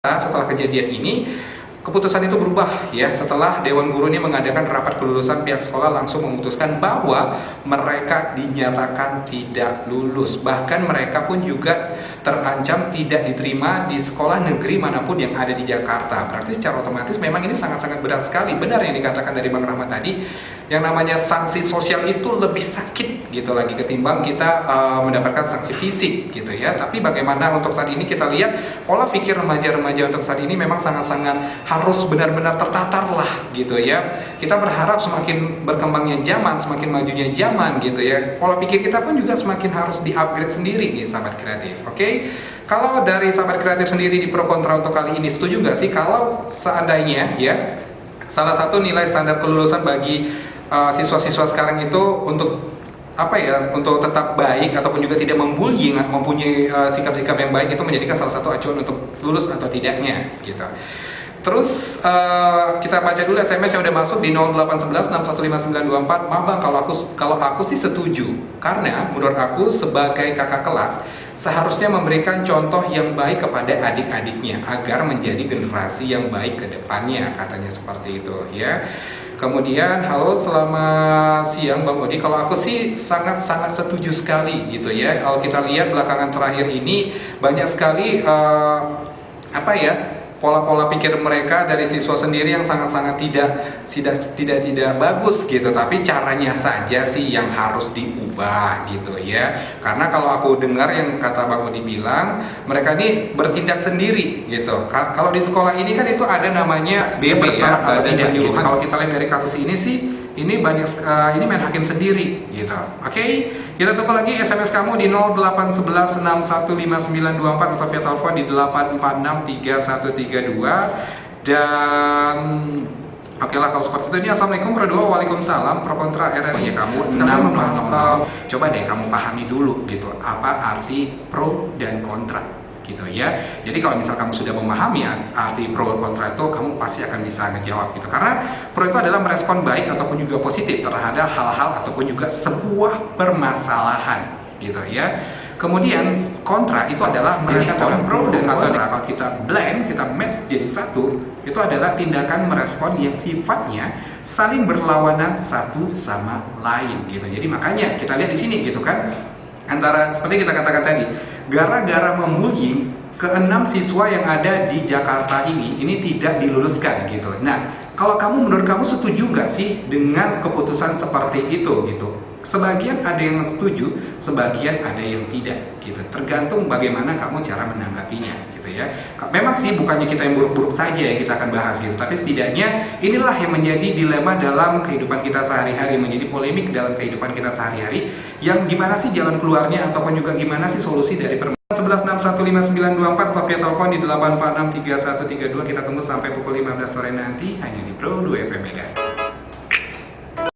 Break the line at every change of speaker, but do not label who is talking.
Setelah kejadian ini, keputusan itu berubah ya. Setelah Dewan Guru ini mengadakan rapat kelulusan, pihak sekolah langsung memutuskan bahwa mereka dinyatakan tidak lulus. Bahkan mereka pun juga terancam tidak diterima di sekolah negeri manapun yang ada di Jakarta. Berarti secara otomatis memang ini sangat-sangat berat sekali. Benar yang dikatakan dari Bang Rahmat tadi, yang namanya sanksi sosial itu lebih sakit gitu lagi ketimbang kita mendapatkan sanksi fisik gitu ya. Tapi bagaimana untuk saat ini kita lihat pola pikir remaja-remaja untuk saat ini memang sangat-sangat harus benar-benar tertatar lah gitu ya. Kita berharap semakin berkembangnya zaman, semakin majunya zaman gitu ya, pola pikir kita pun juga semakin harus di-upgrade sendiri nih sahabat kreatif. Oke? Kalau dari sahabat kreatif sendiri di pro kontra untuk kali ini, setuju nggak sih kalau seandainya ya salah satu nilai standar kelulusan bagi siswa-siswa sekarang itu untuk untuk tetap baik ataupun juga tidak membullying, mempunyai sikap-sikap yang baik itu menjadikan salah satu acuan untuk lulus atau tidaknya gitu. Terus kita baca dulu SMS yang udah masuk di 0811615924. Maaf Bang, kalau aku sih setuju, karena menurut aku sebagai kakak kelas seharusnya memberikan contoh yang baik kepada adik-adiknya agar menjadi generasi yang baik ke depannya, katanya seperti itu ya. Kemudian, halo selamat siang Bang Odi. Kalau aku sih sangat-sangat setuju sekali gitu ya. Kalau kita lihat belakangan terakhir ini banyak sekali pola-pola pikir mereka dari siswa sendiri yang sangat-sangat tidak bagus gitu. Tapi caranya saja sih yang harus diubah gitu ya. Karena kalau aku dengar yang kata Bang Odi bilang, mereka ini bertindak sendiri gitu. Kalau di sekolah ini kan itu ada namanya BP ya, Badan Penyuluhan. Kalau kita lihat dari kasus ini sih, ini banyak ini main hakim sendiri gitu. Oke, kita tunggu lagi SMS kamu di 0811615924 atau via telepon di 8463132. Dan oke lah kalau seperti itu. Ini assalamualaikum berdua, waalaikumsalam. Pro kontra RRI ya kamu. Sekarang coba deh kamu pahami dulu gitu apa arti pro dan kontra gitu ya. Jadi kalau misal kamu sudah memahami arti pro dan kontra itu, kamu pasti akan bisa ngejawab gitu. Karena pro itu adalah merespon baik ataupun juga positif terhadap hal-hal ataupun juga sebuah permasalahan gitu ya. Kemudian kontra itu adalah merespon pro dan kontra. Kalau kita blend, kita match jadi satu, itu adalah tindakan merespon yang sifatnya saling berlawanan satu sama lain gitu. Jadi makanya kita lihat di sini gitu kan, antara seperti kita katakan tadi, gara-gara membullying ke-6 siswa yang ada di Jakarta ini tidak diluluskan gitu. Nah, kalau menurut kamu setuju nggak sih dengan keputusan seperti itu gitu? Sebagian ada yang setuju, sebagian ada yang tidak gitu. Tergantung bagaimana kamu cara menanggapinya gitu ya. Memang sih bukannya kita yang buruk-buruk saja yang kita akan bahas gitu, tapi setidaknya inilah yang menjadi dilema dalam kehidupan kita sehari-hari, menjadi polemik dalam kehidupan kita sehari-hari, yang gimana sih jalan keluarnya ataupun juga gimana sih solusi dari permasalahan. 11615924 atau via telepon di 8463132. Kita tunggu sampai pukul 15 sore nanti hanya di Pro 2 FM Medan.